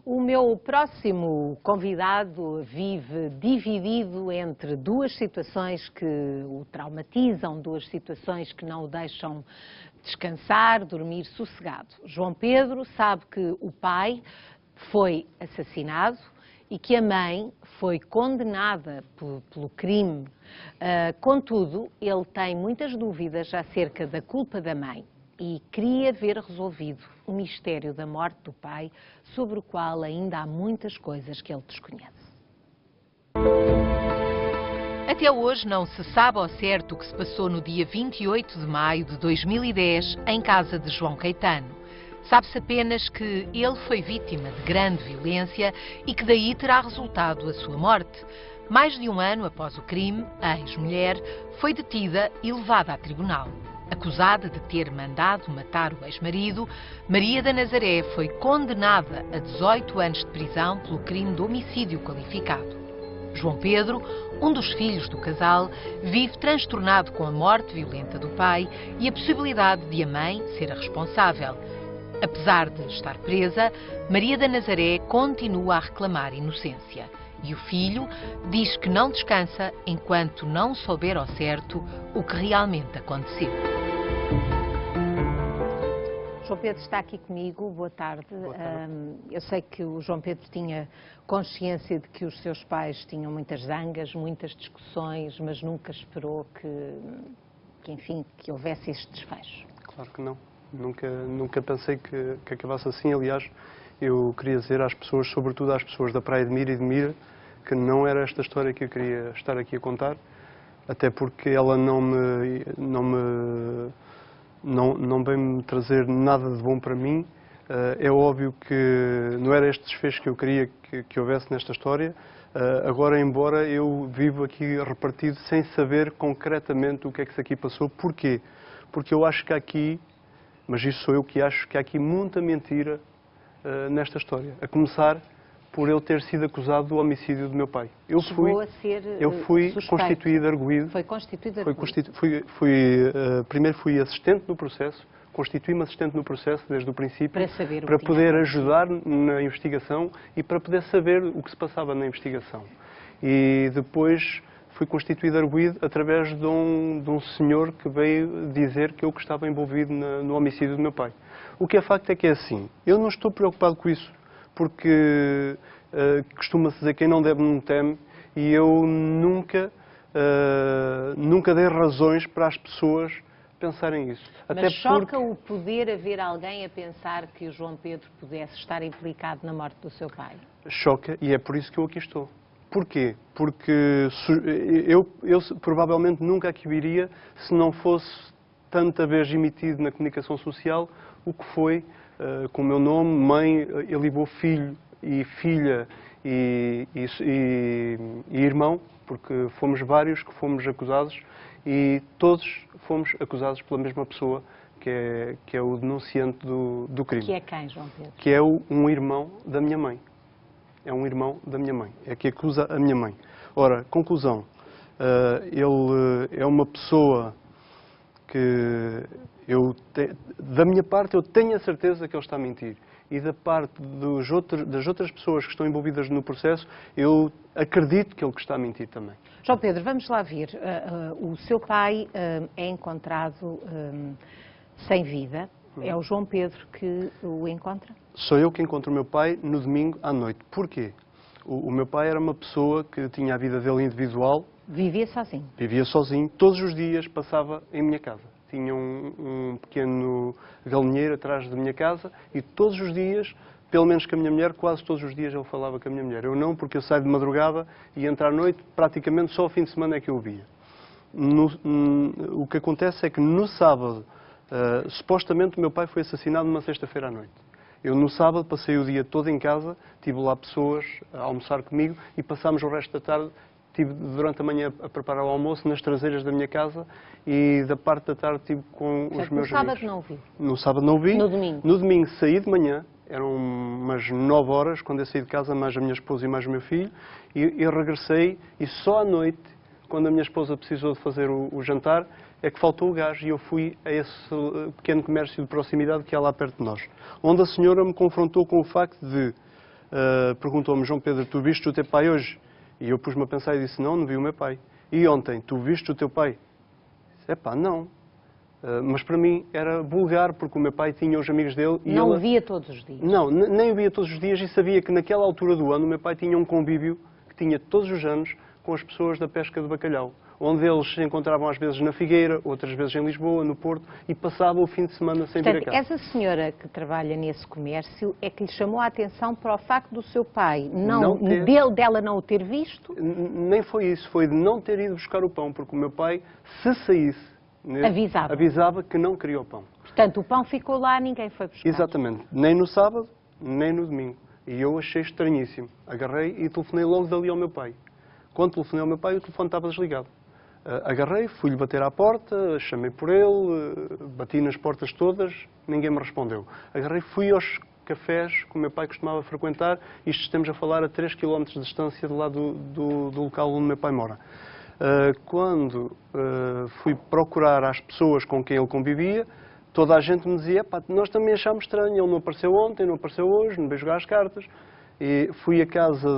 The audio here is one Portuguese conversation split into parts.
O meu próximo convidado vive dividido entre duas situações que o traumatizam, duas situações que não o deixam descansar, dormir sossegado. João Pedro sabe que o pai foi assassinado e que a mãe foi condenada pelo crime. Contudo, ele tem muitas dúvidas acerca da culpa da mãe e queria ver resolvido o mistério da morte do pai, sobre o qual ainda há muitas coisas que ele desconhece. Até hoje não se sabe ao certo o que se passou no dia 28 de maio de 2010 em casa de João Caetano. Sabe-se apenas que ele foi vítima de grande violência e que daí terá resultado a sua morte. Mais de um ano após o crime, a ex-mulher foi detida e levada a tribunal. Acusada de ter mandado matar o ex-marido, Maria da Nazaré foi condenada a 18 anos de prisão pelo crime de homicídio qualificado. João Pedro, um dos filhos do casal, vive transtornado com a morte violenta do pai e a possibilidade de a mãe ser a responsável. Apesar de estar presa, Maria da Nazaré continua a reclamar inocência. E o filho diz que não descansa enquanto não souber ao certo o que realmente aconteceu. João Pedro está aqui comigo, boa tarde. Boa tarde. Eu sei que o João Pedro tinha consciência de que os seus pais tinham muitas zangas, muitas discussões, mas nunca esperou que houvesse este desfecho. Claro que não. Nunca pensei que acabasse assim. Aliás, eu queria dizer às pessoas, sobretudo às pessoas da Praia de Mira e de Mira, que não era esta história que eu queria estar aqui a contar, até porque ela não vem me trazer nada de bom para mim. É óbvio que não era este desfecho que eu queria que houvesse nesta história. Agora, embora eu vivo aqui repartido sem saber concretamente o que é que se aqui passou. Porquê? Porque eu acho que há aqui, mas isso sou eu que acho, que há aqui muita mentira nesta história. A começar por ele ter sido acusado do homicídio do meu pai. Eu fui constituído arguido. Foi constituído arguido. Primeiro fui assistente no processo, constituí-me assistente no processo desde o princípio, para saber para poder ajudar na investigação e para poder saber o que se passava na investigação. E depois fui constituído arguido através de um senhor que veio dizer que eu que estava envolvido no homicídio do meu pai. O que é facto é que é assim. Eu não estou preocupado com isso, porque costuma-se dizer quem não deve não teme, e eu nunca dei razões para as pessoas pensarem isso. Mas choca o poder haver alguém a pensar que o João Pedro pudesse estar implicado na morte do seu pai? Choca, e é por isso que eu aqui estou. Porquê? Porque eu provavelmente nunca aqui viria se não fosse tanta vez emitido na comunicação social o que foi, com o meu nome, mãe, elevou filho e filha e irmão, porque fomos vários que fomos acusados e todos fomos acusados pela mesma pessoa, que é o denunciante do crime. Que é quem, João Pedro? Que é um irmão da minha mãe. É um irmão da minha mãe. É que acusa a minha mãe. Ora, conclusão. Ele é uma pessoa que da minha parte eu tenho a certeza que ele está a mentir. E da parte das outras pessoas que estão envolvidas no processo, eu acredito que ele está a mentir também. João Pedro, vamos lá ver. O seu pai é encontrado sem vida. É o João Pedro que o encontra? Sou eu que encontro o meu pai no domingo à noite. Porquê? O meu pai era uma pessoa que tinha a vida dele individual. Vivia sozinho? Vivia sozinho. Todos os dias passava em minha casa. Tinha um pequeno galinheiro atrás da minha casa e todos os dias, pelo menos com a minha mulher, quase todos os dias ele falava com a minha mulher. Eu não, porque eu saio de madrugada e entro à noite, praticamente só ao fim de semana é que eu o via. O que acontece é que no sábado, supostamente o meu pai foi assassinado numa sexta-feira à noite. Eu no sábado passei o dia todo em casa, tive lá pessoas a almoçar comigo e passámos o resto da tarde. Estive durante a manhã a preparar o almoço nas traseiras da minha casa e da parte da tarde estive com os meus amigos. No sábado não o vi? No sábado não o vi. No domingo? No domingo saí de manhã, eram umas 9 horas, quando eu saí de casa, mais a minha esposa e mais o meu filho, e regressei, e só à noite, quando a minha esposa precisou de fazer o jantar, é que faltou o gás e eu fui a esse pequeno comércio de proximidade que há lá perto de nós. Onde a senhora me confrontou com o facto de perguntou-me: João Pedro, tu viste o teu pai hoje? E eu pus-me a pensar e disse: não vi o meu pai. E ontem, tu viste o teu pai? Epá, não. Mas para mim era vulgar, porque o meu pai tinha os amigos dele e Não ele... o via todos os dias? Não, nem o via todos os dias, e sabia que naquela altura do ano o meu pai tinha um convívio que tinha todos os anos com as pessoas da pesca de bacalhau, onde eles se encontravam às vezes na Figueira, outras vezes em Lisboa, no Porto, e passavam o fim de semana sem vir a casa. Essa senhora que trabalha nesse comércio é que lhe chamou a atenção para o facto do seu pai, dela não o ter visto? Nem foi isso, foi de não ter ido buscar o pão, porque o meu pai, se saísse, avisava que não queria o pão. Portanto, o pão ficou lá, ninguém foi buscar. Exatamente. Nem no sábado, nem no domingo. E eu achei estranhíssimo. Agarrei e telefonei logo dali ao meu pai. Quando telefonei ao meu pai, o telefone estava desligado. Agarrei, fui-lhe bater à porta, chamei por ele, bati nas portas todas, ninguém me respondeu. Agarrei, fui aos cafés que o meu pai costumava frequentar, isto estamos a falar a 3 km de distância de lá do local onde o meu pai mora. Quando fui procurar as pessoas com quem ele convivia, toda a gente me dizia: pá, nós também achámos estranho, ele não apareceu ontem, não apareceu hoje, não veio jogar as cartas. E fui à casa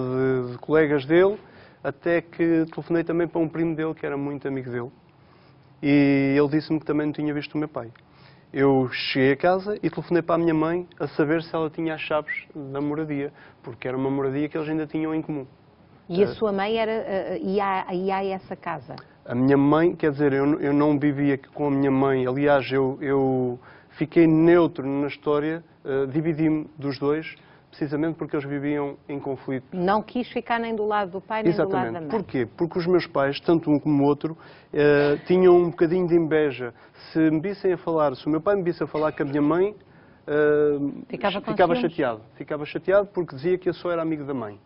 de colegas dele, até que telefonei também para um primo dele, que era muito amigo dele. E ele disse-me que também não tinha visto o meu pai. Eu cheguei a casa e telefonei para a minha mãe a saber se ela tinha as chaves da moradia, porque era uma moradia que eles ainda tinham em comum. E a sua mãe ia a essa casa? A minha mãe, quer dizer, eu não vivia com a minha mãe. Aliás, eu fiquei neutro na história, dividi-me dos dois, precisamente porque eles viviam em conflito. Não quis ficar nem do lado do pai, nem do lado da mãe? Exatamente. Porquê? Porque os meus pais, tanto um como o outro, tinham um bocadinho de inveja. Se me vissem a falar, se o meu pai me visse a falar com a minha mãe, ficava chateado. Ficava chateado porque dizia que eu só era amigo da mãe.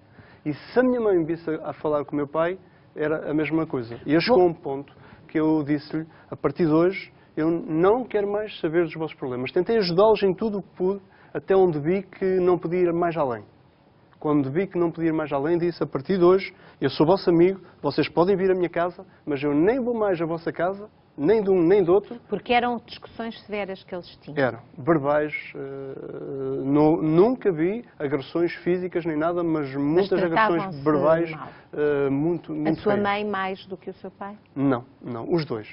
E se a minha mãe me visse a falar com o meu pai, era a mesma coisa. E chegou a um ponto que eu disse-lhe: a partir de hoje, eu não quero mais saber dos vossos problemas. Tentei ajudá-los em tudo o que pude, até onde vi que não podia ir mais além. Quando vi que não podia ir mais além, disse: a partir de hoje, eu sou vosso amigo, vocês podem vir à minha casa, mas eu nem vou mais à vossa casa, nem de um nem do outro. Porque eram discussões severas que eles tinham? Eram. Verbais. Nunca vi agressões físicas nem nada, mas muitas agressões verbais muito A sua feias. mãe mais do que o seu pai? Não, os dois.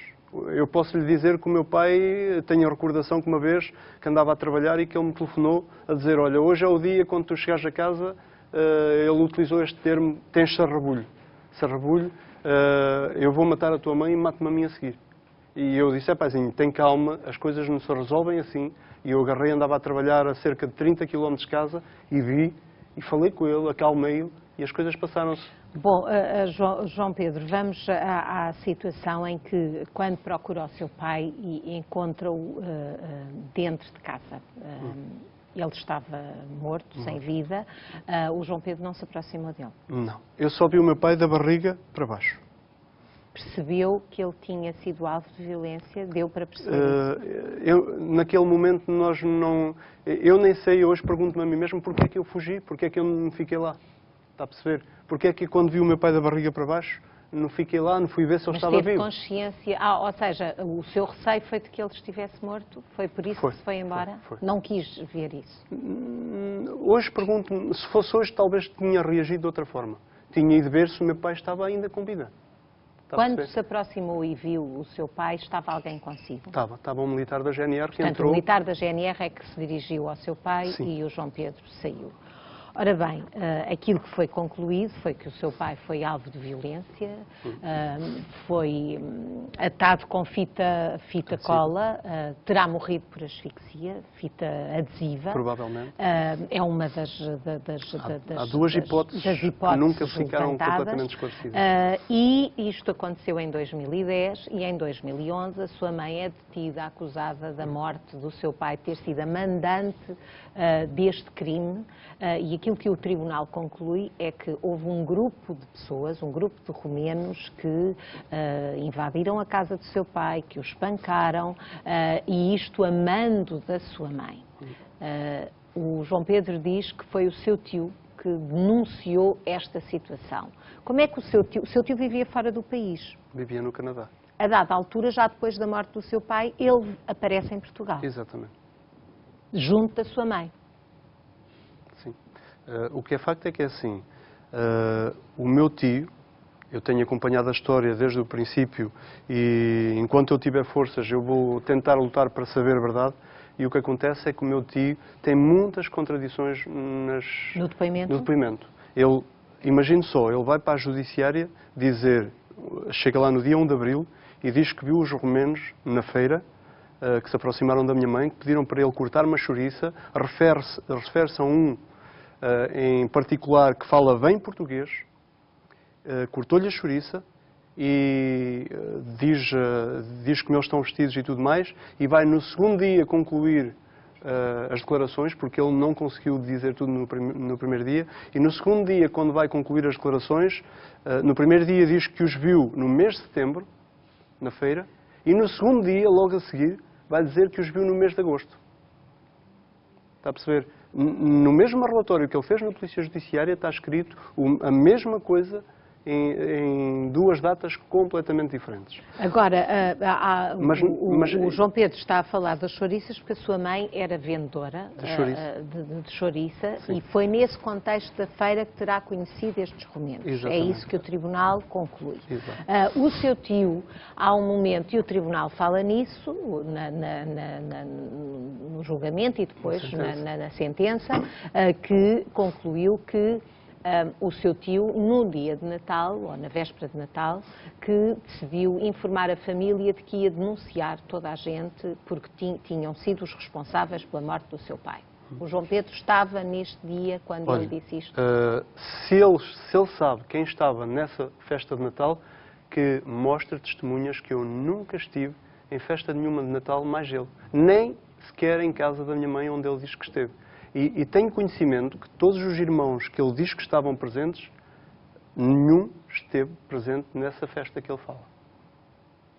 Eu posso lhe dizer que o meu pai, tenho a recordação que uma vez que andava a trabalhar e que ele me telefonou a dizer: olha, hoje é o dia quando tu chegares a casa, ele utilizou este termo: tens sarrabulho. Sarrabulho, eu vou matar a tua mãe e mato-me a mim a seguir. E eu disse: paizinho, tem calma, as coisas não se resolvem assim. E eu agarrei, andava a trabalhar a cerca de 30 km de casa e vi, e falei com ele, acalmei-o, e as coisas passaram-se. Bom, João Pedro, vamos à situação em que, quando procura o seu pai e encontra-o dentro de casa, ele estava morto, sem vida, o João Pedro não se aproximou dele? Não. Eu só vi o meu pai da barriga para baixo. Percebeu que ele tinha sido alvo de violência? Deu para perceber isso? Naquele momento nós não... Eu nem sei, hoje pergunto-me a mim mesmo porque é que eu fugi, porque é que eu não fiquei lá. Está a perceber? Porque é que quando vi o meu pai da barriga para baixo, não fiquei lá, não fui ver se ele estava vivo. Mas teve consciência, ou seja, o seu receio foi de que ele estivesse morto? Foi por isso que se foi embora? Foi. Não quis ver isso? Hoje pergunto-me, se fosse hoje talvez tinha reagido de outra forma. Tinha ido ver se o meu pai estava ainda com vida. Quando se aproximou e viu o seu pai, estava alguém consigo? Estava um militar da GNR que Portanto, entrou... o militar da GNR é que se dirigiu ao seu pai. Sim. E o João Pedro saiu. Ora bem, aquilo que foi concluído foi que o seu pai foi alvo de violência, foi atado com fita cola, terá morrido por asfixia, fita adesiva. Provavelmente. É uma das Há duas hipóteses que nunca ficaram completamente esclarecidas. E isto aconteceu em 2010 e em 2011 a sua mãe é detida, acusada da morte do seu pai, ter sido a mandante deste crime, e aquilo que o tribunal conclui é que houve um grupo de pessoas, um grupo de romenos que invadiram a casa do seu pai, que o espancaram, e isto a mando da sua mãe. O João Pedro diz que foi o seu tio que denunciou esta situação. Como é que o seu tio vivia fora do país? Vivia no Canadá. A dada altura, já depois da morte do seu pai, ele aparece em Portugal. Exatamente. Junto da sua mãe. Sim. O que é facto é que é assim, o meu tio, eu tenho acompanhado a história desde o princípio e enquanto eu tiver forças eu vou tentar lutar para saber a verdade, e o que acontece é que o meu tio tem muitas contradições No depoimento? Ele, imagine só, ele vai para a judiciária dizer, chega lá no dia 1 de Abril e diz que viu os romenos na feira, que se aproximaram da minha mãe, que pediram para ele cortar uma chouriça, refere-se a um em particular que fala bem português, cortou-lhe a chouriça e diz como eles estão vestidos e tudo mais, e vai no segundo dia concluir as declarações, porque ele não conseguiu dizer tudo no primeiro dia, e no segundo dia, quando vai concluir as declarações, no primeiro dia diz que os viu no mês de setembro, na feira, e no segundo dia, logo a seguir, vai dizer que os viu no mês de agosto. Está a perceber? No mesmo relatório que ele fez na Polícia Judiciária está escrito a mesma coisa em duas datas completamente diferentes. Agora, o João Pedro está a falar das chouriças porque a sua mãe era vendedora de chouriça e foi nesse contexto da feira que terá conhecido estes romenos. Exatamente. É isso que o Tribunal conclui. Exato. O seu tio, há um momento, e o Tribunal fala nisso, no julgamento e depois na sentença, que concluiu que o seu tio, no dia de Natal, ou na véspera de Natal, que decidiu informar a família de que ia denunciar toda a gente porque tinham sido os responsáveis pela morte do seu pai. O João Pedro estava neste dia quando ele disse isto? Se ele sabe quem estava nessa festa de Natal, que mostre testemunhas que eu nunca estive em festa nenhuma de Natal, mais ele. Nem sequer em casa da minha mãe, onde ele diz que esteve. E tenho conhecimento que todos os irmãos que ele diz que estavam presentes, nenhum esteve presente nessa festa que ele fala.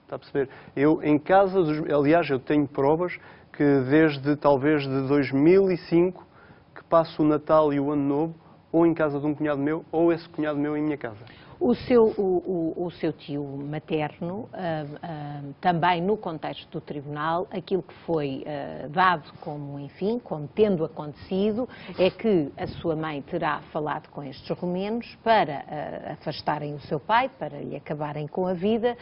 Está a perceber? Eu, em casa, aliás, eu tenho provas que desde talvez de 2005 que passo o Natal e o Ano Novo ou em casa de um cunhado meu ou esse cunhado meu em minha casa. O seu tio materno, também no contexto do Tribunal, aquilo que foi dado como, enfim, como tendo acontecido, é que a sua mãe terá falado com estes romenos para afastarem o seu pai, para lhe acabarem com a vida,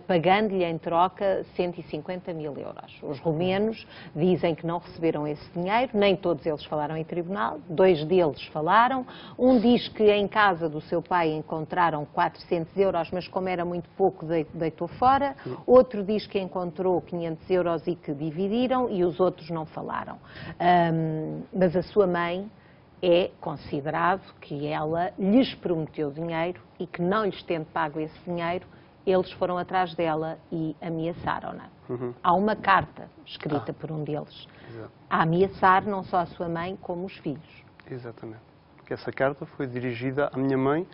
pagando-lhe em troca 150 mil euros. Os romenos dizem que não receberam esse dinheiro, nem todos eles falaram em Tribunal, 2 deles falaram, um diz que em casa do seu pai encontraram 400 euros, mas como era muito pouco, deitou fora. Outro diz que encontrou 500 euros e que dividiram, e os outros não falaram. Mas a sua mãe é considerado que ela lhes prometeu dinheiro e que não lhes tendo pago esse dinheiro, eles foram atrás dela e ameaçaram-na. Há uma carta escrita por um deles a ameaçar não só a sua mãe, como os filhos. Exatamente. Porque essa carta foi dirigida à minha mãe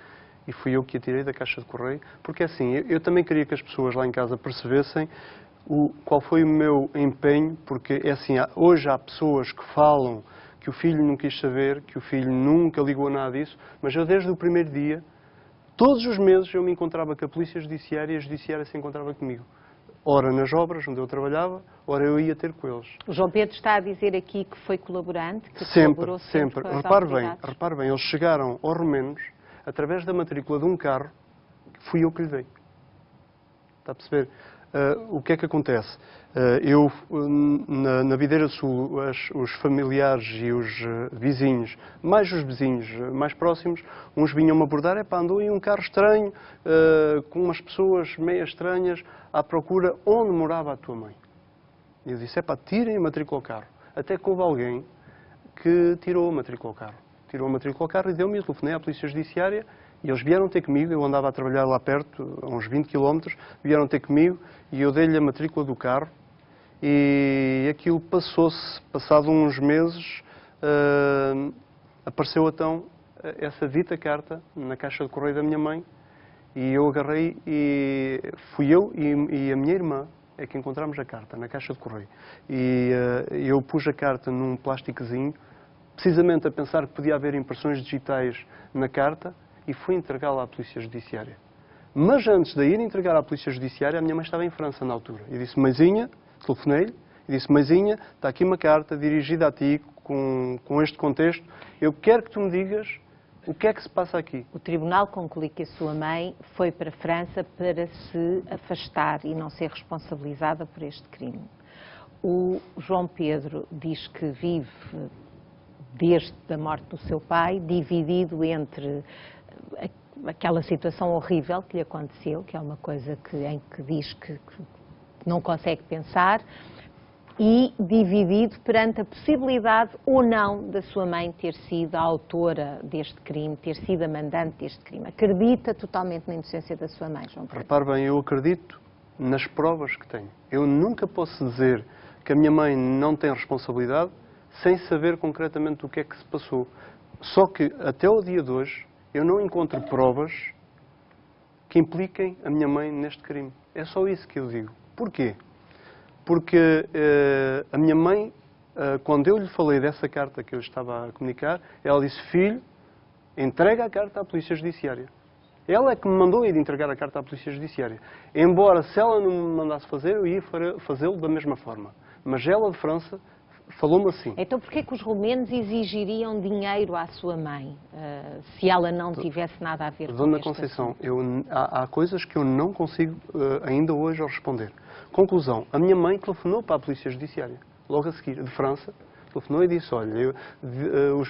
e fui eu que a tirei da caixa de correio, porque assim, eu também queria que as pessoas lá em casa percebessem qual foi o meu empenho, porque é assim, hoje há pessoas que falam que o filho não quis saber, que o filho nunca ligou a nada disso, mas eu desde o primeiro dia, todos os meses eu me encontrava com a Polícia Judiciária e a Judiciária se encontrava comigo. Ora nas obras onde eu trabalhava, ora eu ia ter com eles. O João Pedro está a dizer aqui que foi colaborante, que colaborou sempre com as repare bem, eles chegaram aos romenos através da matrícula de um carro que fui eu que lhe dei. Está a perceber? O que é que acontece? Eu, na Videira Sul, os familiares e os vizinhos, mais os vizinhos mais próximos, uns vinham-me abordar, andou aí um carro estranho, com umas pessoas meio estranhas, à procura onde morava a tua mãe. E eu disse, tirem a matrícula ao carro. Até que houve alguém que tirou a matrícula ao carro. Tirou a matrícula ao carro e deu-me, eu telefonei à Polícia Judiciária e eles vieram ter comigo, eu andava a trabalhar lá perto, a uns 20 km, vieram ter comigo e eu dei-lhe a matrícula do carro e aquilo passou-se, passado uns meses, apareceu então essa dita carta na caixa de correio da minha mãe e eu agarrei e fui eu e a minha irmã é que encontramos a carta na caixa de correio e eu pus a carta num plásticozinho, precisamente a pensar que podia haver impressões digitais na carta e fui entregá-la à Polícia Judiciária. Mas antes de ir entregar à Polícia Judiciária, a minha mãe estava em França na altura. E disse, mãezinha, telefonei-lhe, e disse, mãezinha, está aqui uma carta dirigida a ti, com este contexto, eu quero que tu me digas o que é que se passa aqui. O tribunal conclui que a sua mãe foi para a França para se afastar e não ser responsabilizada por este crime. O João Pedro diz que vive, desde a morte do seu pai, dividido entre aquela situação horrível que lhe aconteceu, que é uma coisa em que diz que não consegue pensar, e dividido perante a possibilidade ou não da sua mãe ter sido a autora deste crime, ter sido a mandante deste crime. Acredita totalmente na inocência da sua mãe, João Pedro? Repare bem, eu acredito nas provas que tenho. Eu nunca posso dizer que a minha mãe não tem responsabilidade sem saber concretamente o que é que se passou. Só que até o dia de hoje eu não encontro provas que impliquem a minha mãe neste crime. É só isso que eu digo. Porquê? Porque a minha mãe, quando eu lhe falei dessa carta que eu estava a comunicar, ela disse: filho, entrega a carta à Polícia Judiciária. Ela é que me mandou ir entregar a carta à Polícia Judiciária. Embora, se ela não me mandasse fazer, eu ia fazê-lo da mesma forma. Mas ela, de França, falou-me assim. Então, porquê que os romenos exigiriam dinheiro à sua mãe, se ela não tivesse nada a ver com isso? Dona Conceição, há coisas que eu não consigo ainda hoje responder. Conclusão, a minha mãe telefonou para a Polícia Judiciária, logo a seguir, de França, telefonou e disse: olha,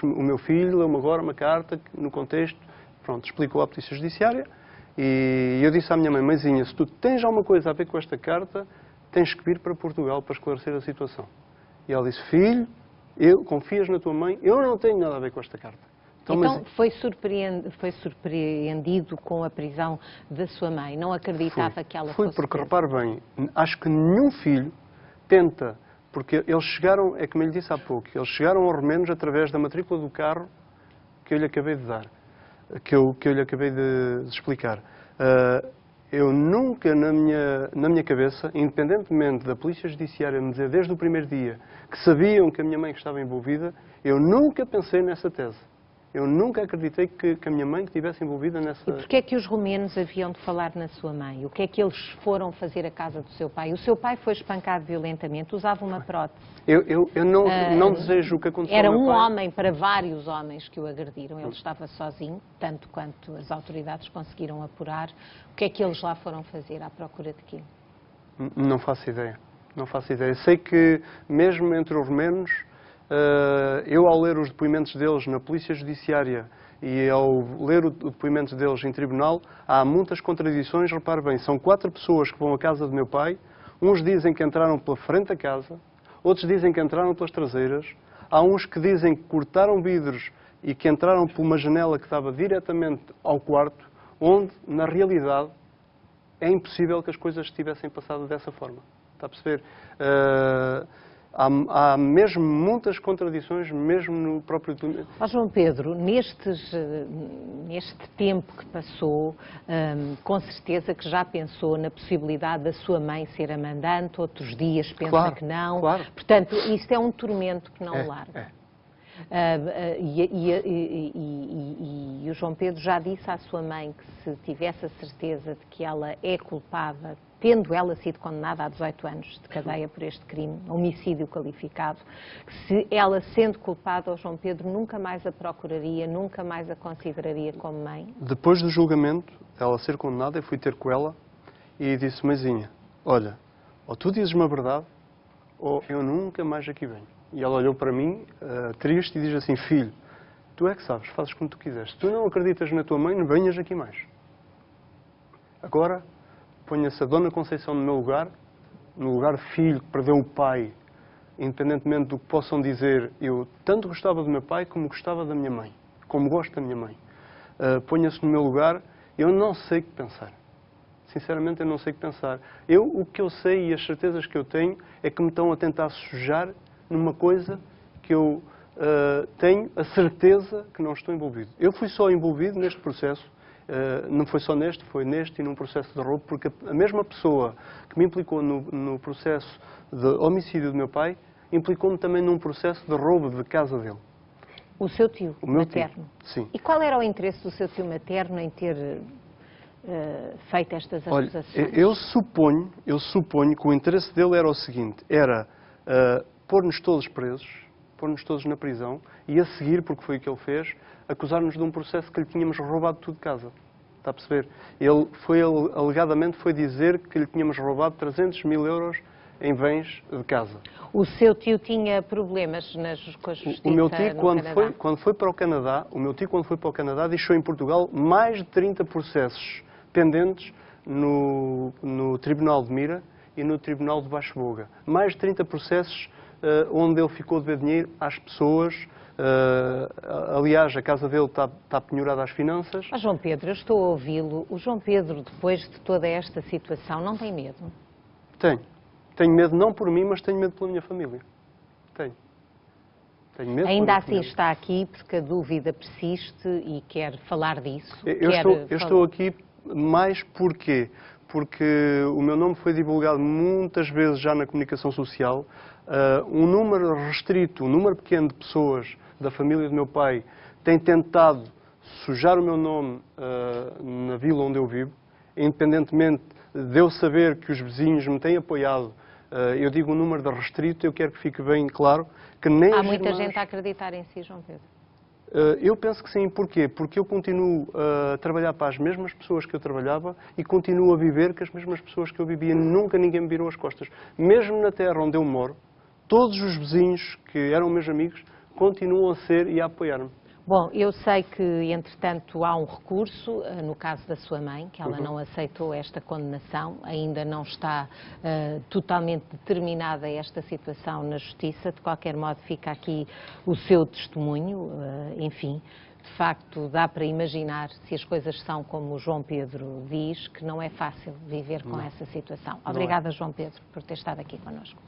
o meu filho leu-me agora uma carta no contexto, pronto, explicou à Polícia Judiciária, e eu disse à minha mãe: mãezinha, se tu tens alguma coisa a ver com esta carta, tens que vir para Portugal para esclarecer a situação. E ela disse: filho, confias na tua mãe? Eu não tenho nada a ver com esta carta. Então foi surpreendido com a prisão da sua mãe? Não acreditava que ela fosse... Foi, porque repare bem, acho que nenhum filho tenta, porque eles chegaram, é como eu lhe disse há pouco, eles chegaram aos romenos através da matrícula do carro que eu lhe acabei de dar, que eu lhe acabei de explicar. Eu nunca, na minha cabeça, independentemente da Polícia Judiciária me dizer desde o primeiro dia que sabiam que a minha mãe estava envolvida, eu nunca pensei nessa tese. Eu nunca acreditei que a minha mãe estivesse envolvida nessa... E porquê é que os romenos haviam de falar na sua mãe? O que é que eles foram fazer à casa do seu pai? O seu pai foi espancado violentamente, usava uma prótese. Eu não desejo o que aconteceu Era ao meu pai. homem para vários homens que o agrediram. Ele estava sozinho, tanto quanto as autoridades conseguiram apurar. O que é que eles lá foram fazer à procura de quê? Não faço ideia. Não faço ideia. Sei que, mesmo entre os romenos, eu, ao ler os depoimentos deles na Polícia Judiciária e ao ler os depoimentos deles em tribunal, há muitas contradições. Repare bem, são 4 pessoas que vão à casa do meu pai. Uns dizem que entraram pela frente da casa, outros dizem que entraram pelas traseiras. Há uns que dizem que cortaram vidros e que entraram por uma janela que estava diretamente ao quarto, onde, na realidade, é impossível que as coisas tivessem passado dessa forma. Está a perceber? Há mesmo muitas contradições, mesmo no próprio... João Pedro, neste tempo que passou, com certeza que já pensou na possibilidade da sua mãe ser a mandante, outros dias pensa que não. Claro. Portanto, isto é um tormento que não larga. E o João Pedro já disse à sua mãe que, se tivesse a certeza de que ela é culpada, tendo ela sido condenada a 18 anos de cadeia por este crime, homicídio qualificado, que se ela, sendo culpada, o João Pedro nunca mais a procuraria, nunca mais a consideraria como mãe? Depois do julgamento, ela ser condenada, eu fui ter com ela e disse: mãezinha, olha, ou tu dizes-me a verdade, ou eu nunca mais aqui venho. E ela olhou para mim, triste, e diz assim: filho, tu é que sabes, fazes como tu quiseres. Se tu não acreditas na tua mãe, não venhas aqui mais. Agora, ponha-se a Dona Conceição no meu lugar, no lugar de filho que perdeu o pai, independentemente do que possam dizer. Eu tanto gostava do meu pai como gostava da minha mãe, como gosto da minha mãe. Ponha-se no meu lugar, eu não sei o que pensar. Sinceramente, eu não sei o que pensar. O que eu sei e as certezas que eu tenho é que me estão a tentar sujar numa coisa que eu tenho a certeza que não estou envolvido. Eu fui só envolvido neste processo, não foi só neste, foi neste e num processo de roubo, porque a mesma pessoa que me implicou no processo de homicídio do meu pai, implicou-me também num processo de roubo de casa dele. O seu tio materno? Sim. E qual era o interesse do seu tio materno em ter feito estas acusações? Olha, eu suponho que o interesse dele era o seguinte: era pôr-nos todos presos, pôr-nos todos na prisão e a seguir, porque foi o que ele fez, acusar-nos de um processo que lhe tínhamos roubado tudo de casa. Está a perceber? Ele alegadamente foi dizer que lhe tínhamos roubado 300 mil euros em bens de casa. O seu tio tinha problemas com a justiça O meu tio, quando foi para o Canadá, deixou em Portugal mais de 30 processos pendentes no Tribunal de Mira e no Tribunal de Baixo Boga. Mais de 30 processos onde ele ficou a dever dinheiro às pessoas. Aliás, a casa dele está penhorada às finanças. Mas, João Pedro, eu estou a ouvi-lo. O João Pedro, depois de toda esta situação, não tem medo? Tenho. Tenho medo não por mim, mas tenho medo pela minha família. Tenho medo. Ainda assim está aqui porque a dúvida persiste e quer falar disso? Eu estou aqui mais porquê? Porque o meu nome foi divulgado muitas vezes já na comunicação social. Um número restrito, um número pequeno de pessoas da família do meu pai tem tentado sujar o meu nome na vila onde eu vivo, independentemente de eu saber que os vizinhos me têm apoiado. Eu digo um número de restrito, eu quero que fique bem claro que nem há muita gente a acreditar em si, João Pedro. Eu penso que sim. Porquê? Porque eu continuo a trabalhar para as mesmas pessoas que eu trabalhava e continuo a viver com as mesmas pessoas que eu vivia. Nunca ninguém me virou as costas. Mesmo na terra onde eu moro, todos os vizinhos que eram meus amigos continuam a ser e a apoiar-me. Bom, eu sei que, entretanto, há um recurso, no caso da sua mãe, que ela não aceitou esta condenação, ainda não está totalmente determinada esta situação na Justiça. De qualquer modo, fica aqui o seu testemunho, enfim. De facto, dá para imaginar, se as coisas são como o João Pedro diz, que não é fácil viver com essa situação. Obrigada, João Pedro, por ter estado aqui connosco.